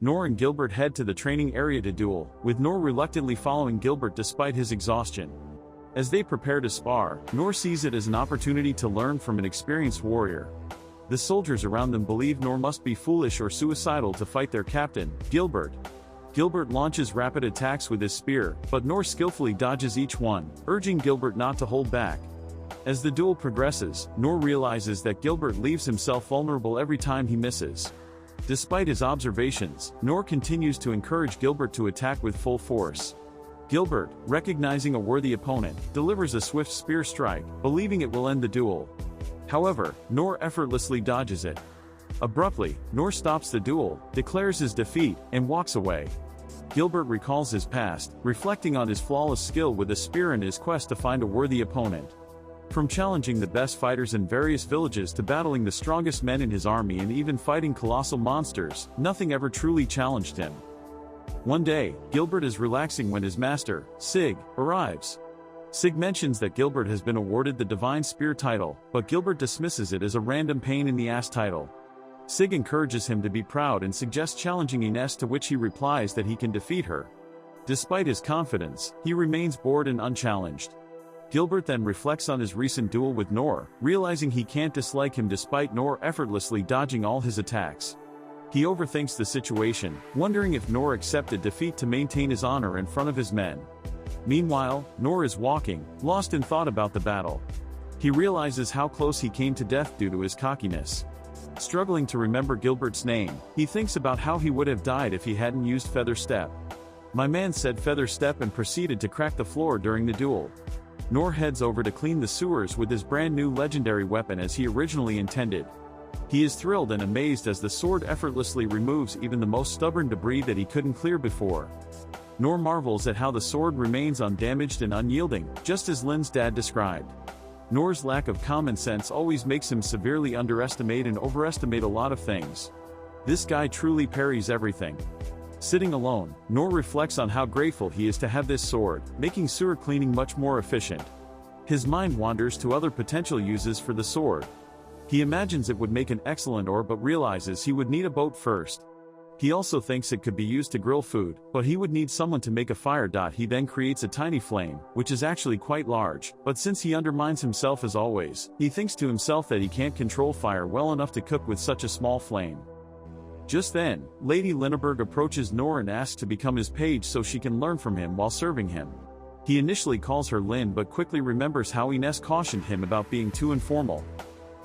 Noor and Gilbert head to the training area to duel, with Noor reluctantly following Gilbert despite his exhaustion. As they prepare to spar, Noor sees it as an opportunity to learn from an experienced warrior. The soldiers around them believe Noor must be foolish or suicidal to fight their captain, Gilbert. Gilbert launches rapid attacks with his spear, but Noor skillfully dodges each one, urging Gilbert not to hold back. As the duel progresses, Noor realizes that Gilbert leaves himself vulnerable every time he misses. Despite his observations, Noor continues to encourage Gilbert to attack with full force. Gilbert, recognizing a worthy opponent, delivers a swift spear strike, believing it will end the duel. However, Noor effortlessly dodges it. Abruptly, Noor stops the duel, declares his defeat, and walks away. Gilbert recalls his past, reflecting on his flawless skill with a spear in his quest to find a worthy opponent. From challenging the best fighters in various villages to battling the strongest men in his army and even fighting colossal monsters, nothing ever truly challenged him. One day, Gilbert is relaxing when his master, Sig, arrives. Sig mentions that Gilbert has been awarded the Divine Spear title, but Gilbert dismisses it as a random pain-in-the-ass title. Sig encourages him to be proud and suggests challenging Ines, to which he replies that he can defeat her. Despite his confidence, he remains bored and unchallenged. Gilbert then reflects on his recent duel with Noor, realizing he can't dislike him despite Noor effortlessly dodging all his attacks. He overthinks the situation, wondering if Noor accepted defeat to maintain his honor in front of his men. Meanwhile, Noor is walking, lost in thought about the battle. He realizes how close he came to death due to his cockiness. Struggling to remember Gilbert's name, he thinks about how he would have died if he hadn't used Feather Step. My man said Feather Step and proceeded to crack the floor during the duel. Noor heads over to clean the sewers with his brand new legendary weapon as he originally intended. He is thrilled and amazed as the sword effortlessly removes even the most stubborn debris that he couldn't clear before. Noor marvels at how the sword remains undamaged and unyielding, just as Lin's dad described. Noor's lack of common sense always makes him severely underestimate and overestimate a lot of things. This guy truly parries everything. Sitting alone, Noor reflects on how grateful he is to have this sword, making sewer cleaning much more efficient. His mind wanders to other potential uses for the sword. He imagines it would make an excellent ore, but realizes he would need a boat first. He also thinks it could be used to grill food, but he would need someone to make a fire. He then creates a tiny flame, which is actually quite large, but since he undermines himself as always, he thinks to himself that he can't control fire well enough to cook with such a small flame. Just then, Lady Linneberg approaches Noor and asks to become his page so she can learn from him while serving him. He initially calls her Lin but quickly remembers how Ines cautioned him about being too informal.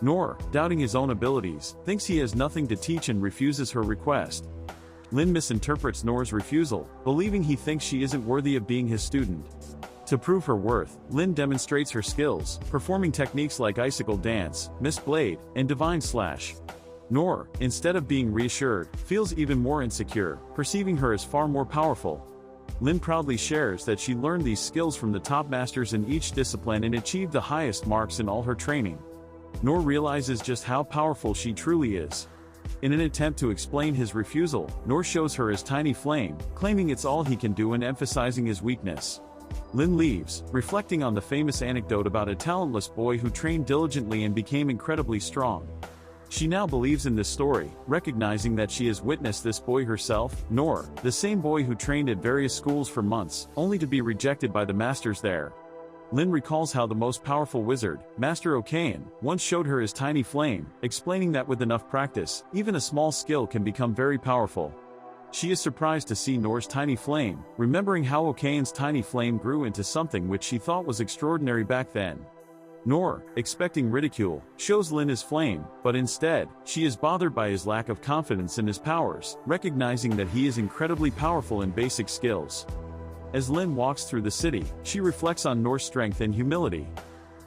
Noor, doubting his own abilities, thinks he has nothing to teach and refuses her request. Lin misinterprets Noor's refusal, believing he thinks she isn't worthy of being his student. To prove her worth, Lin demonstrates her skills, performing techniques like Icicle Dance, Mist Blade, and Divine Slash. Noor, instead of being reassured, feels even more insecure, perceiving her as far more powerful. Lin proudly shares that she learned these skills from the top masters in each discipline and achieved the highest marks in all her training. Noor realizes just how powerful she truly is. In an attempt to explain his refusal, Noor shows her his tiny flame, claiming it's all he can do and emphasizing his weakness. Lin leaves, reflecting on the famous anecdote about a talentless boy who trained diligently and became incredibly strong. She now believes in this story, recognizing that she has witnessed this boy herself, Noor, the same boy who trained at various schools for months, only to be rejected by the masters there. Lin recalls how the most powerful wizard, Master Okayan, once showed her his tiny flame, explaining that with enough practice, even a small skill can become very powerful. She is surprised to see Noor's tiny flame, remembering how Okayan's tiny flame grew into something which she thought was extraordinary back then. Noor, expecting ridicule, shows Lin his flame, but instead, she is bothered by his lack of confidence in his powers, recognizing that he is incredibly powerful in basic skills. As Lin walks through the city, she reflects on Noor's strength and humility.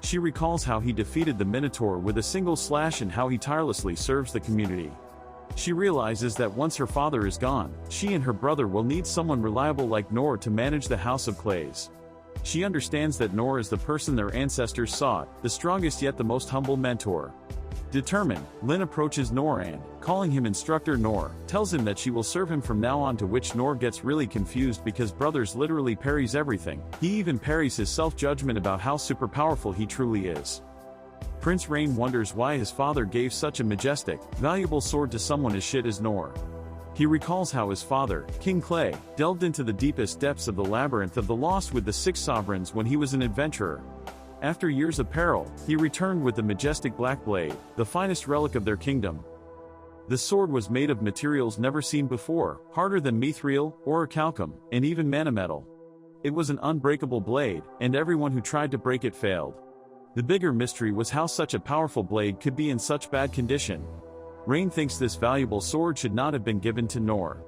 She recalls how he defeated the Minotaur with a single slash and how he tirelessly serves the community. She realizes that once her father is gone, she and her brother will need someone reliable like Noor to manage the House of Clays. She understands that Noor is the person their ancestors sought, the strongest yet the most humble mentor. Determined, Lin approaches Noor and, calling him Instructor Noor, tells him that she will serve him from now on, to which Noor gets really confused because brothers literally parries everything. He even parries his self-judgment about how super powerful he truly is. Prince Rain wonders why his father gave such a majestic, valuable sword to someone as shit as Noor. He recalls how his father, King Clay, delved into the deepest depths of the labyrinth of the lost with the 6 sovereigns when he was an adventurer. After years of peril, he returned with the majestic black blade, the finest relic of their kingdom. The sword was made of materials never seen before, harder than mithril, orichalcum, and even manametal. It was an unbreakable blade, and everyone who tried to break it failed. The bigger mystery was how such a powerful blade could be in such bad condition. Rain thinks this valuable sword should not have been given to Nor.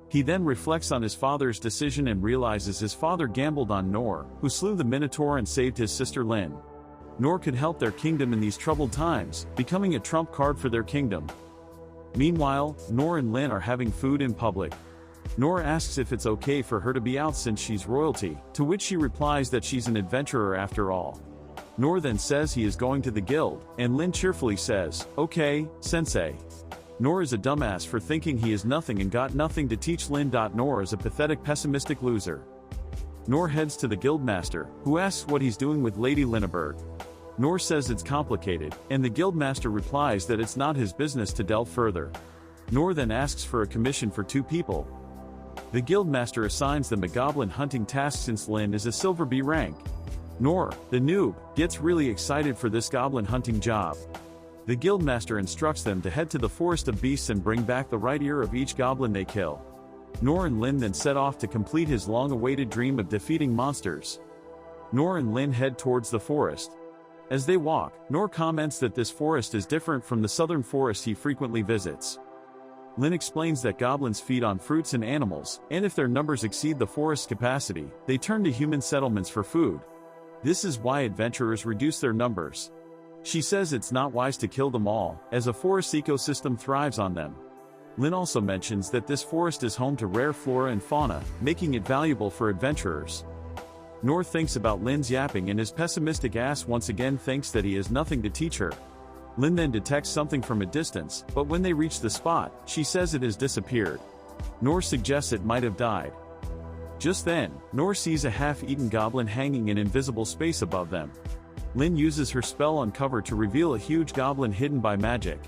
He then reflects on his father's decision and realizes his father gambled on Nor, who slew the Minotaur and saved his sister Lyn. Nor could help their kingdom in these troubled times, becoming a trump card for their kingdom. Meanwhile, Nor and Lyn are having food in public. Nor asks if it's okay for her to be out since she's royalty, to which she replies that she's an adventurer after all. Nor then says he is going to the guild, and Lyn cheerfully says, "Okay, sensei." Nor is a dumbass for thinking he is nothing and got nothing to teach Lyn. Nor is a pathetic pessimistic loser. Nor heads to the guildmaster, who asks what he's doing with Lady Linneberg. Nor says it's complicated, and the guildmaster replies that it's not his business to delve further. Nor then asks for a commission for 2 people. The guildmaster assigns them a goblin hunting task since Lyn is a silver B rank. Nor, the noob, gets really excited for this goblin hunting job. The guildmaster instructs them to head to the forest of beasts and bring back the right ear of each goblin they kill. Nor and Lyn then set off to complete his long-awaited dream of defeating monsters. Nor and Lyn head towards the forest. As they walk, Nor comments that this forest is different from the southern forest he frequently visits. Lyn explains that goblins feed on fruits and animals, and if their numbers exceed the forest's capacity, they turn to human settlements for food. This is why adventurers reduce their numbers. She says it's not wise to kill them all, as a forest ecosystem thrives on them. Lyn also mentions that this forest is home to rare flora and fauna, making it valuable for adventurers. Nor thinks about Lyn's yapping and his pessimistic ass once again thinks that he has nothing to teach her. Lyn then detects something from a distance, but when they reach the spot, she says it has disappeared. Nor suggests it might have died. Just then, Nor sees a half-eaten goblin hanging in invisible space above them. Lyn uses her spell Uncover to reveal a huge goblin hidden by magic.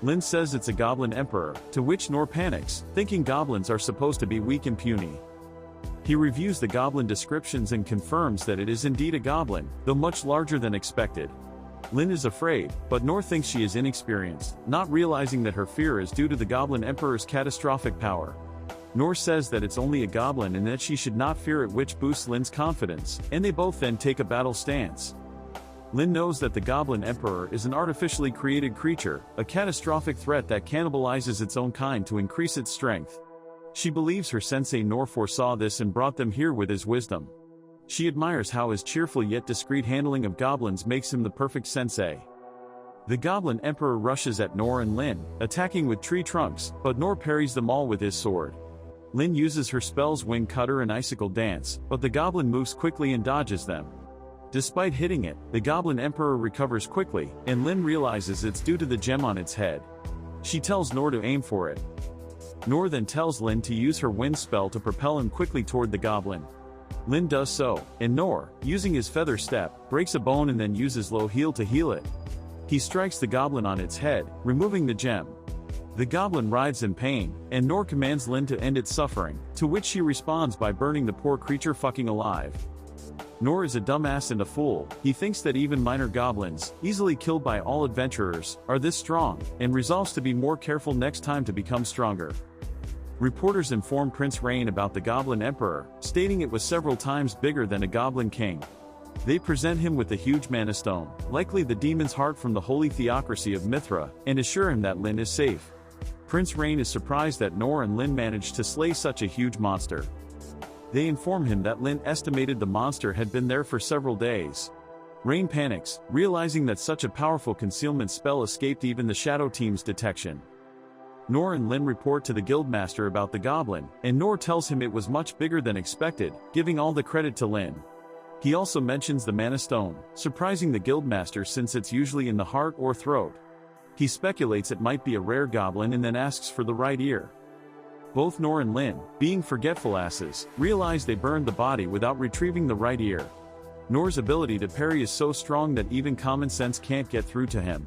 Lyn says it's a goblin emperor, to which Nor panics, thinking goblins are supposed to be weak and puny. He reviews the goblin descriptions and confirms that it is indeed a goblin, though much larger than expected. Lyn is afraid, but Nor thinks she is inexperienced, not realizing that her fear is due to the goblin emperor's catastrophic power. Nor says that it's only a goblin and that she should not fear it, which boosts Lyn's confidence, and they both then take a battle stance. Lyn knows that the Goblin Emperor is an artificially created creature, a catastrophic threat that cannibalizes its own kind to increase its strength. She believes her sensei Nor foresaw this and brought them here with his wisdom. She admires how his cheerful yet discreet handling of goblins makes him the perfect sensei. The Goblin Emperor rushes at Nor and Lyn, attacking with tree trunks, but Nor parries them all with his sword. Lyn uses her spells Wing Cutter and Icicle Dance, but the goblin moves quickly and dodges them. Despite hitting it, the Goblin Emperor recovers quickly, and Lyn realizes it's due to the gem on its head. She tells Nor to aim for it. Nor then tells Lyn to use her wind spell to propel him quickly toward the goblin. Lyn does so, and Nor, using his feather step, breaks a bone and then uses low heal to heal it. He strikes the goblin on its head, removing the gem. The goblin writhes in pain, and Nor commands Lyn to end its suffering, to which she responds by burning the poor creature fucking alive. Nor is a dumbass and a fool. He thinks that even minor goblins, easily killed by all adventurers, are this strong, and resolves to be more careful next time to become stronger. Reporters inform Prince Rain about the Goblin Emperor, stating it was several times bigger than a Goblin King. They present him with a huge mana stone, likely the demon's heart from the holy theocracy of Mithra, and assure him that Lyn is safe. Prince Rain is surprised that Nor and Lyn managed to slay such a huge monster. They inform him that Lyn estimated the monster had been there for several days. Rain panics, realizing that such a powerful concealment spell escaped even the Shadow Team's detection. Nor and Lyn report to the guildmaster about the goblin, and Nor tells him it was much bigger than expected, giving all the credit to Lyn. He also mentions the mana stone, surprising the guildmaster since it's usually in the heart or throat. He speculates it might be a rare goblin and then asks for the right ear. Both Nor and Lyn, being forgetful asses, realize they burned the body without retrieving the right ear. Nor's ability to parry is so strong that even common sense can't get through to him.